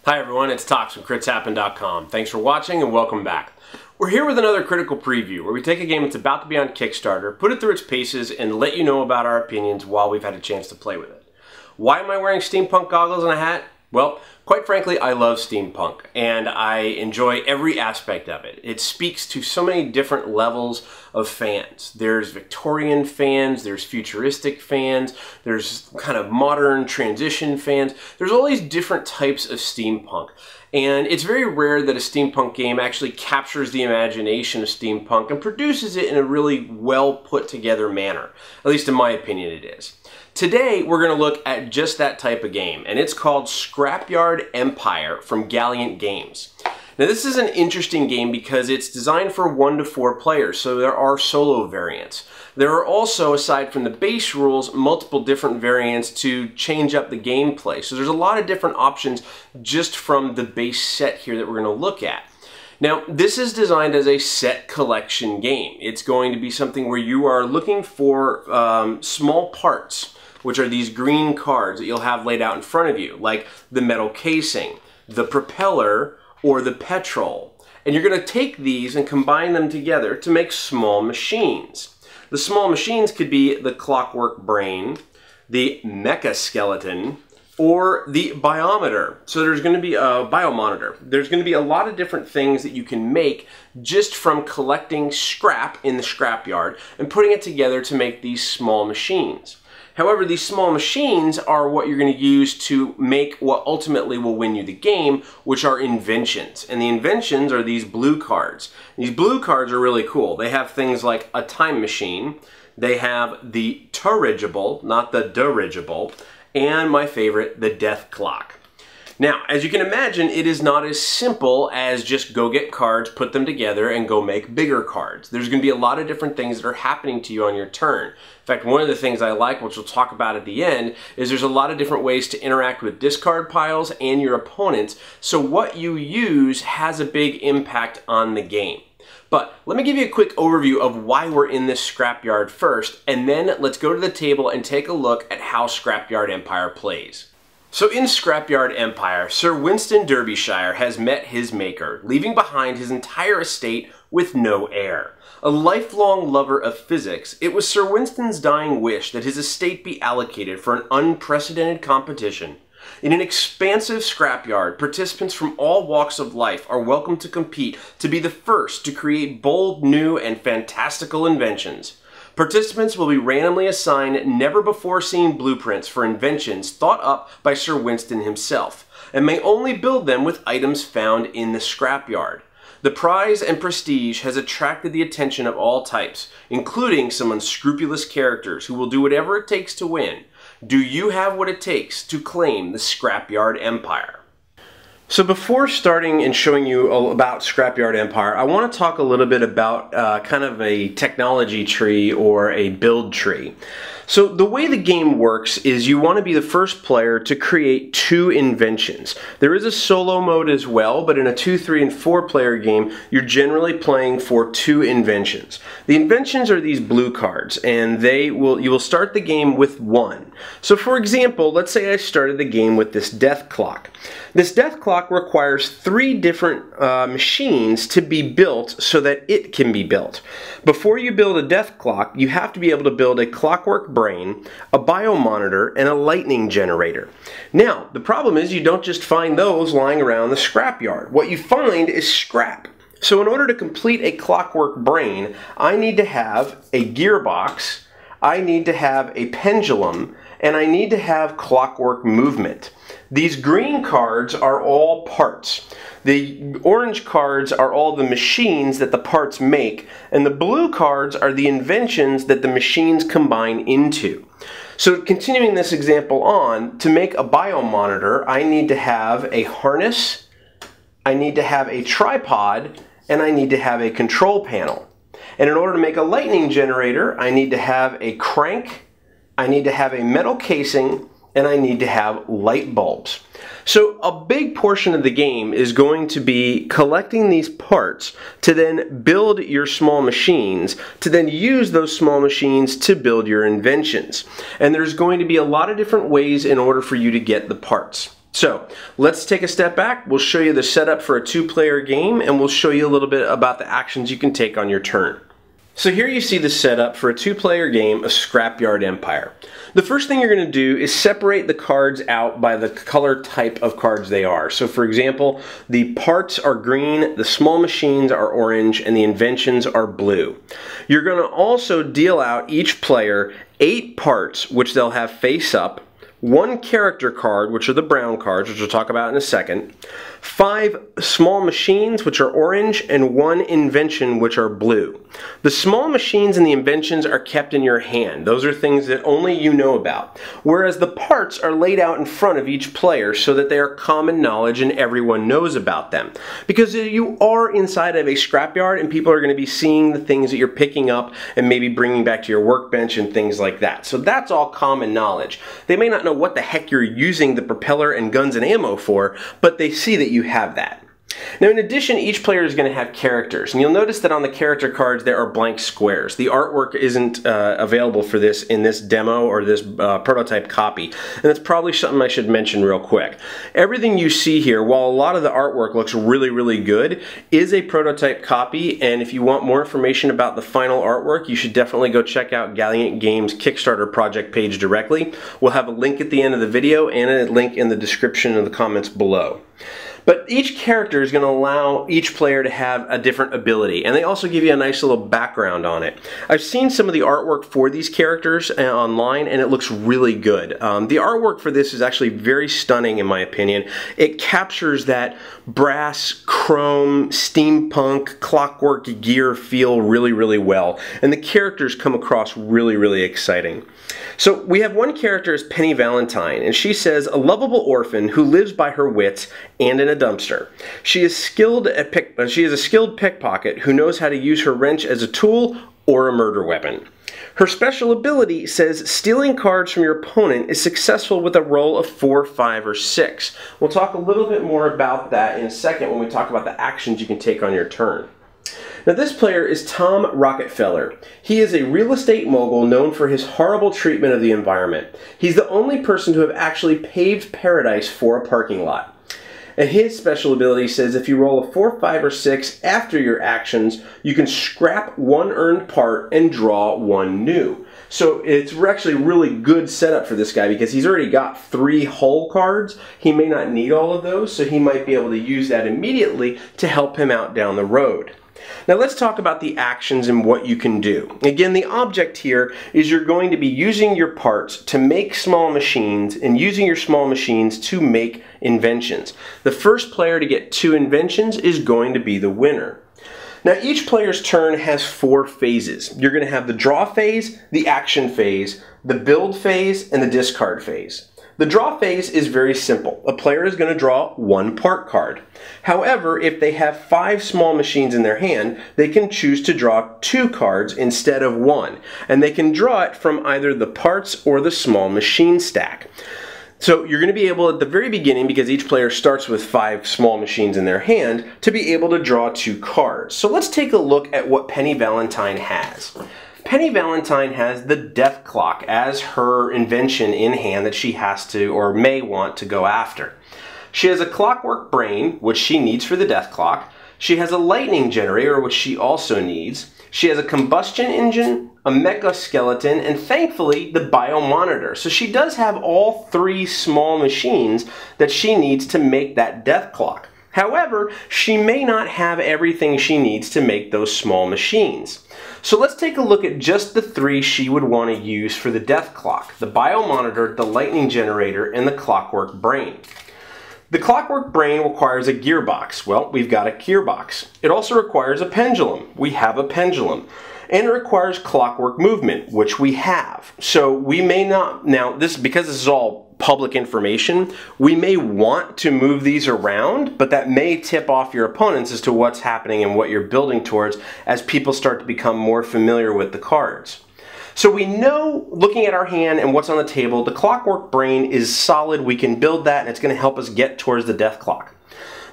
Hi everyone, it's Tox from CritsHappen.com. Thanks for watching and welcome back. We're here with another critical preview where we take a game that's about to be on Kickstarter, put it through its paces, and let you know about our opinions while we've had a chance to play with it. Why am I wearing steampunk goggles and a hat? Well, quite frankly, I love steampunk, and I enjoy every aspect of it. It speaks to so many different levels of fans. There's Victorian fans, there's futuristic fans, there's kind of modern transition fans. There's all these different types of steampunk. And it's very rare that a steampunk game actually captures the imagination of steampunk and produces it in a really well put together manner. At least in my opinion it is. Today we're going to look at just that type of game, and it's called Scrapyard Empire from Gallant Games. Now this is an interesting game because it's designed for 1 to 4 players, so there are solo variants. There are also, aside from the base rules, multiple different variants to change up the gameplay. So there's a lot of different options just from the base set here that we're going to look at. Now, this is designed as a set collection game. It's going to be something where you are looking for small parts, which are these green cards that you'll have laid out in front of you, like the metal casing, the propeller, or the petrol. And you're going to take these and combine them together to make small machines. The small machines could be the clockwork brain, the mecha skeleton, or the biometer. So there's going to be a biomonitor. There's going to be a lot of different things that you can make just from collecting scrap in the scrapyard and putting it together to make these small machines. However, these small machines are what you're going to use to make what ultimately will win you the game, which are inventions. And the inventions are these blue cards. These blue cards are really cool. They have things like a time machine, they have the dirigible, not the dirigible, and my favorite, the death clock. Now, as you can imagine, it is not as simple as just go get cards, put them together, and go make bigger cards. There's going to be a lot of different things that are happening to you on your turn. In fact, one of the things I like, which we'll talk about at the end, is there's a lot of different ways to interact with discard piles and your opponents, so what you use has a big impact on the game. But let me give you a quick overview of why we're in this scrapyard first, and then let's go to the table and take a look at how Scrapyard Empire plays. So in Scrapyard Empire, Sir Winston Derbyshire has met his maker, leaving behind his entire estate with no heir. A lifelong lover of physics, it was Sir Winston's dying wish that his estate be allocated for an unprecedented competition. In an expansive scrapyard, participants from all walks of life are welcome to compete to be the first to create bold, new, and fantastical inventions. Participants will be randomly assigned never-before-seen blueprints for inventions thought up by Sir Winston himself, and may only build them with items found in the scrapyard. The prize and prestige has attracted the attention of all types, including some unscrupulous characters who will do whatever it takes to win. Do you have what it takes to claim the Scrapyard Empire? So before starting and showing you about Scrapyard Empire, I want to talk a little bit about kind of a technology tree or a build tree. So the way the game works is you want to be the first player to create 2 inventions. There is a solo mode as well, but in a 2, 3, and 4 player game, you're generally playing for 2 inventions. The inventions are these blue cards, and you will start the game with 1. So for example, let's say I started the game with this death clock. This death clock requires 3 different machines to be built so that it can be built. Before you build a death clock, you have to be able to build a clockwork brain, a biomonitor, and a lightning generator. Now, the problem is you don't just find those lying around the scrapyard. What you find is scrap. So in order to complete a clockwork brain, I need to have a gearbox, I need to have a pendulum, and I need to have clockwork movement. These green cards are all parts. The orange cards are all the machines that the parts make, and the blue cards are the inventions that the machines combine into. So continuing this example on, to make a biomonitor, I need to have a harness, I need to have a tripod, and I need to have a control panel. And in order to make a lightning generator, I need to have a crank, I need to have a metal casing, and I need to have light bulbs. So a big portion of the game is going to be collecting these parts to then build your small machines, to then use those small machines to build your inventions. And there's going to be a lot of different ways in order for you to get the parts. So let's take a step back. We'll show you the setup for a 2-player game, and we'll show you a little bit about the actions you can take on your turn. So here you see the setup for a 2-player game of Scrapyard Empire. The first thing you're going to do is separate the cards out by the color type of cards they are. So for example, the parts are green, the small machines are orange, and the inventions are blue. You're going to also deal out each player 8 parts, which they'll have face up, 1 character card, which are the brown cards, which we'll talk about in a second, 5 small machines, which are orange, and 1 invention, which are blue. The small machines and the inventions are kept in your hand. Those are things that only you know about. Whereas the parts are laid out in front of each player so that they are common knowledge and everyone knows about them. Because you are inside of a scrapyard and people are going to be seeing the things that you're picking up and maybe bringing back to your workbench and things like that. So that's all common knowledge. They may not know what the heck you're using the propeller and guns and ammo for, but they see that you have that. Now in addition, each player is going to have characters, and you'll notice that on the character cards there are blank squares. The artwork isn't available for this in this demo or this prototype copy, and that's probably something I should mention real quick. Everything you see here, while a lot of the artwork looks really good, is a prototype copy, and if you want more information about the final artwork, you should definitely go check out Galliant Games' Kickstarter project page directly. We'll have a link at the end of the video and a link in the description of the comments below. But each character is going to allow each player to have a different ability, and they also give you a nice little background on it. I've seen some of the artwork for these characters online, and it looks really good. The artwork for this is actually very stunning in my opinion. It captures that brass, chrome, steampunk, clockwork gear feel really well, and the characters come across really exciting. So we have one character as Penny Valentine, and she says, a lovable orphan who lives by her wits and in a dumpster. She is a skilled pickpocket who knows how to use her wrench as a tool or a murder weapon. Her special ability says stealing cards from your opponent is successful with a roll of 4, 5, or 6. We'll talk a little bit more about that in a second when we talk about the actions you can take on your turn. Now this player is Tom Rockefeller. He is a real estate mogul known for his horrible treatment of the environment. He's the only person to have actually paved paradise for a parking lot. And his special ability says if you roll a 4, 5, or 6 after your actions, you can scrap 1 earned part and draw 1 new. So it's actually a really good setup for this guy because he's already got 3 hull cards. He may not need all of those, so he might be able to use that immediately to help him out down the road. Now let's talk about the actions and what you can do. Again, the object here is you're going to be using your parts to make small machines and using your small machines to make inventions. The first player to get 2 inventions is going to be the winner. Now each player's turn has 4 phases. You're going to have the draw phase, the action phase, the build phase, and the discard phase. The draw phase is very simple. A player is going to draw 1 part card. However, if they have 5 small machines in their hand, they can choose to draw 2 cards instead of 1. And they can draw it from either the parts or the small machine stack. So you're going to be able at the very beginning, because each player starts with 5 small machines in their hand, to be able to draw 2 cards. So let's take a look at what Penny Valentine has. Penny Valentine has the death clock as her invention in hand that she has to or may want to go after. She has a clockwork brain, which she needs for the death clock. She has a lightning generator, which she also needs. She has a combustion engine, a mecha skeleton, and thankfully the biomonitor. So she does have all 3 small machines that she needs to make that death clock. However, she may not have everything she needs to make those small machines. So let's take a look at just the 3 she would want to use for the death clock: the biomonitor, the lightning generator, and the clockwork brain. The clockwork brain requires a gearbox. Well, we've got a gearbox. It also requires a pendulum. We have a pendulum. And it requires clockwork movement, which we have. So we may not, now because this is all public information, we may want to move these around, but that may tip off your opponents as to what's happening and what you're building towards as people start to become more familiar with the cards. So we know, looking at our hand and what's on the table, the clockwork brain is solid. We can build that and it's going to help us get towards the death clock.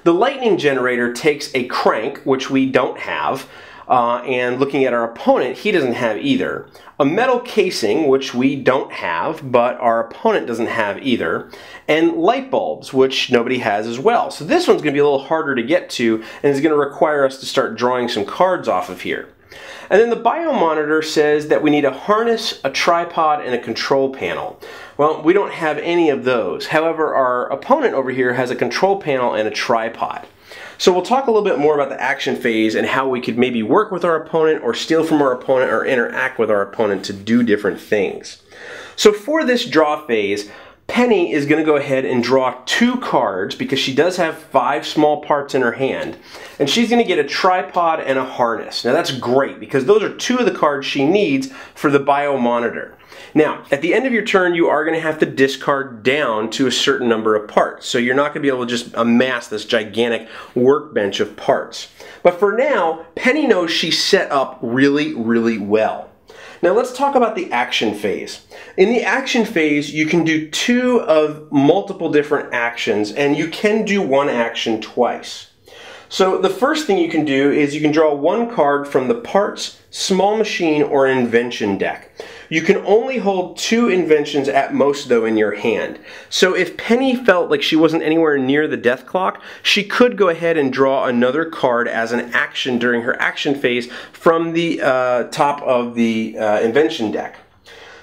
The lightning generator takes a crank, which we don't have, and looking at our opponent, he doesn't have either. A metal casing, which we don't have, but our opponent doesn't have either. And light bulbs, which nobody has as well. So this one's going to be a little harder to get to, and is going to require us to start drawing some cards off of here. And then the bio monitor says that we need a harness, a tripod, and a control panel. Well, we don't have any of those. However, our opponent over here has a control panel and a tripod. So we'll talk a little bit more about the action phase and how we could maybe work with our opponent or steal from our opponent or interact with our opponent to do different things. So for this draw phase, Penny is going to go ahead and draw 2 cards because she does have 5 small parts in her hand. And she's going to get a tripod and a harness. Now that's great because those are 2 of the cards she needs for the bio monitor. Now, at the end of your turn, you are going to have to discard down to a certain number of parts. So you're not going to be able to just amass this gigantic workbench of parts. But for now, Penny knows she's set up really, really well. Now let's talk about the action phase. In the action phase, you can do 2 of multiple different actions, and you can do 1 action twice. So the first thing you can do is you can draw 1 card from the parts, small machine, or invention deck. You can only hold 2 inventions at most though in your hand. So if Penny felt like she wasn't anywhere near the death clock, she could go ahead and draw another card as an action during her action phase from the top of the invention deck.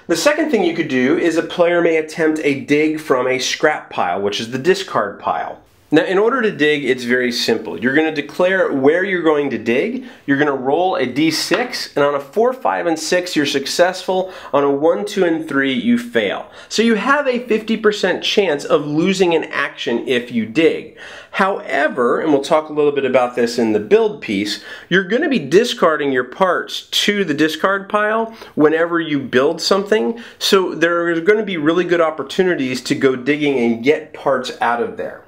The second thing you could do is a player may attempt a dig from a scrap pile, which is the discard pile. Now, in order to dig, it's very simple. You're going to declare where you're going to dig. You're going to roll a d6, and on a 4, 5, and 6, you're successful. On a 1, 2, and 3, you fail. So you have a 50% chance of losing an action if you dig. However, and we'll talk a little bit about this in the build piece, you're going to be discarding your parts to the discard pile whenever you build something. So there are going to be really good opportunities to go digging and get parts out of there.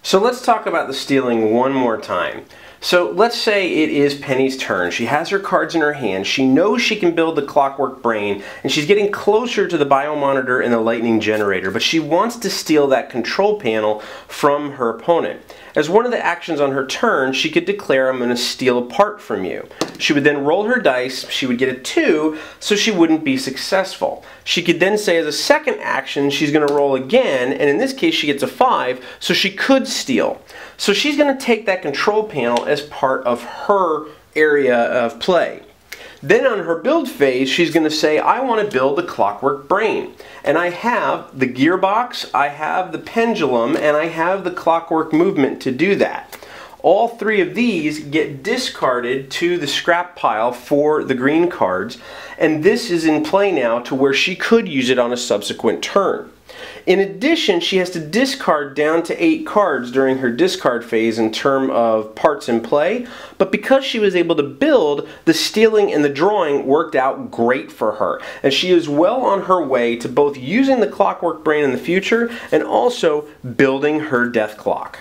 So let's talk about the stealing one more time. So let's say it is Penny's turn. She has her cards in her hand. She knows she can build the clockwork brain, and she's getting closer to the bio monitor and the lightning generator, but she wants to steal that control panel from her opponent. As one of the actions on her turn, she could declare, I'm going to steal a part from you. She would then roll her dice. She would get a 2, so she wouldn't be successful. She could then say as a second action, she's going to roll again, and in this case she gets a 5, so she could steal. So she's going to take that control panel as part of her area of play. Then on her build phase, she's going to say, I want to build the clockwork brain. And I have the gearbox, I have the pendulum, and I have the clockwork movement to do that. All 3 of these get discarded to the scrap pile for the green cards, and this is in play now to where she could use it on a subsequent turn. In addition, she has to discard down to 8 cards during her discard phase in terms of parts in play, but because she was able to build, the stealing and the drawing worked out great for her, and she is well on her way to both using the clockwork brain in the future and also building her death clock.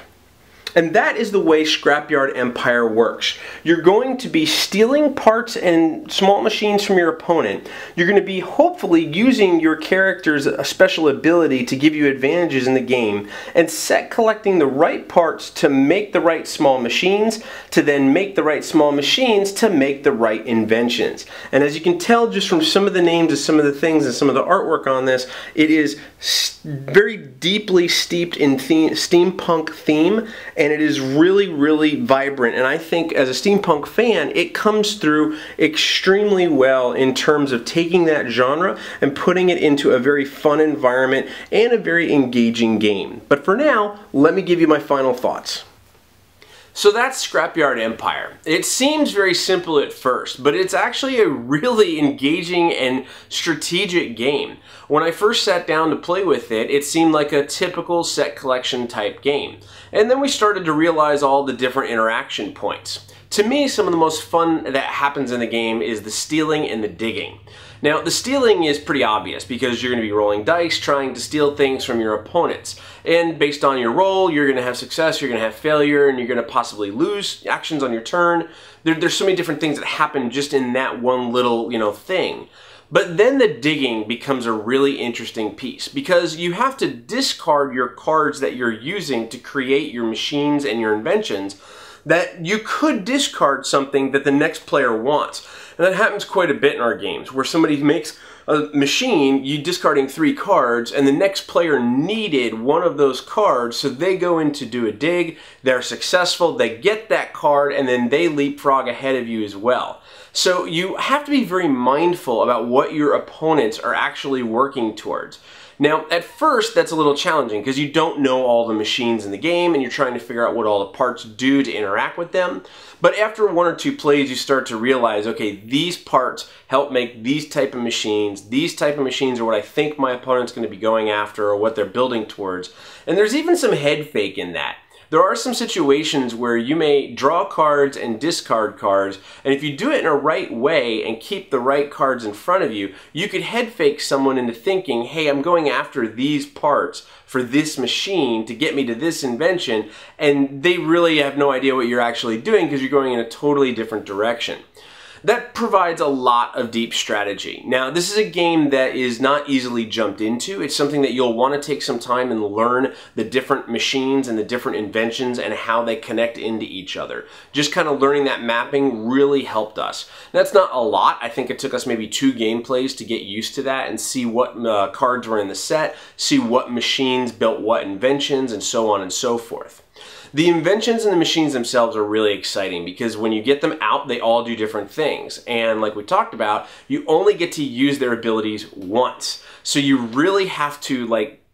And that is the way Scrapyard Empire works. You're going to be stealing parts and small machines from your opponent. You're going to be hopefully using your character's special ability to give you advantages in the game, and set collecting the right parts to make the right small machines, to then make the right small machines to make the right inventions. And as you can tell just from some of the names of some of the things and some of the artwork on this, it is very deeply steeped in steampunk theme, and it is really, really vibrant. And I think as a steampunk fan, it comes through extremely well in terms of taking that genre and putting it into a very fun environment and a very engaging game. But for now, let me give you my final thoughts. So that's Scrapyard Empire. It seems very simple at first, but it's actually a really engaging and strategic game. When I first sat down to play with it, it seemed like a typical set collection type game. And then we started to realize all the different interaction points. To me, some of the most fun that happens in the game is the stealing and the digging. Now, the stealing is pretty obvious because you're going to be rolling dice trying to steal things from your opponents. And based on your roll, you're going to have success, you're going to have failure, and you're going to possibly lose actions on your turn. There's so many different things that happen just in that one little, thing. But then the digging becomes a really interesting piece because you have to discard your cards that you're using to create your machines and your inventions. that you could discard something that the next player wants. And that happens quite a bit in our games, where somebody makes a machine, you discarding 3 cards, and the next player needed one of those cards, so they go in to do a dig, they're successful, they get that card, and then they leapfrog ahead of you as well. So you have to be very mindful about what your opponents are actually working towards. Now, at first, that's a little challenging because you don't know all the machines in the game and you're trying to figure out what all the parts do to interact with them. But after 1 or 2 plays, you start to realize, okay, these parts help make these type of machines. These type of machines are what I think my opponent's going to be going after or what they're building towards. And there's even some head fake in that. There are some situations where you may draw cards and discard cards, and if you do it in a right way and keep the right cards in front of you, you could head fake someone into thinking, hey, I'm going after these parts for this machine to get me to this invention, and they really have no idea what you're actually doing because you're going in a totally different direction. That provides a lot of deep strategy. Now, this is a game that is not easily jumped into. It's something that you'll want to take some time and learn the different machines and the different inventions and how they connect into each other. Just kind of learning that mapping really helped us. That's not a lot. I think it took us maybe 2 gameplays to get used to that and see what cards were in the set, see what machines built what inventions, and so on and so forth. The inventions and the machines themselves are really exciting because when you get them out, they all do different things. And like we talked about, you only get to use their abilities once. So you really have to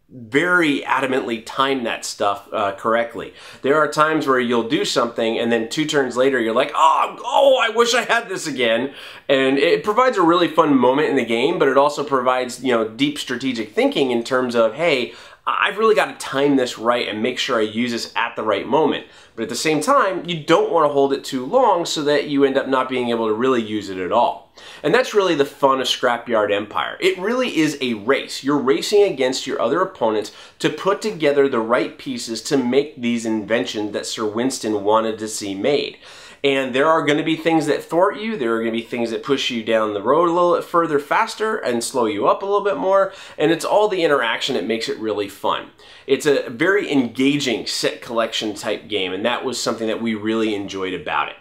very adamantly time that stuff correctly. There are times where you'll do something and then 2 turns later you're like, oh, I wish I had this again. And it provides a really fun moment in the game, but it also provides, deep strategic thinking in terms of, hey, I've really got to time this right and make sure I use this at the right moment. But at the same time, you don't want to hold it too long so that you end up not being able to really use it at all. And that's really the fun of Scrapyard Empire. It really is a race. You're racing against your other opponents to put together the right pieces to make these inventions that Sir Winston wanted to see made. And there are going to be things that thwart you, there are going to be things that push you down the road a little bit further faster and slow you up a little bit more, and it's all the interaction that makes it really fun. It's a very engaging set collection type game, and that was something that we really enjoyed about it.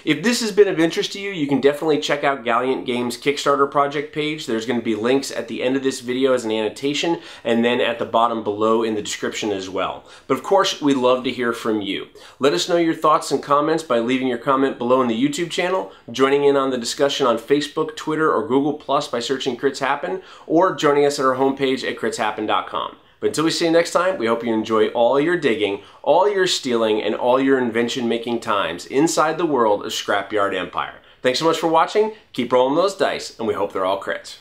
If this has been of interest to you, you can definitely check out Gallant Games' Kickstarter project page. There's going to be links at the end of this video as an annotation, and then at the bottom below in the description as well. But of course, we'd love to hear from you. Let us know your thoughts and comments by leaving your comment below in the YouTube channel, joining in on the discussion on Facebook, Twitter, or Google Plus by searching Crits Happen, or joining us at our homepage at critshappen.com. But until we see you next time, we hope you enjoy all your digging, all your stealing, and all your invention-making times inside the world of Scrapyard Empire. Thanks so much for watching, keep rolling those dice, and we hope they're all crits.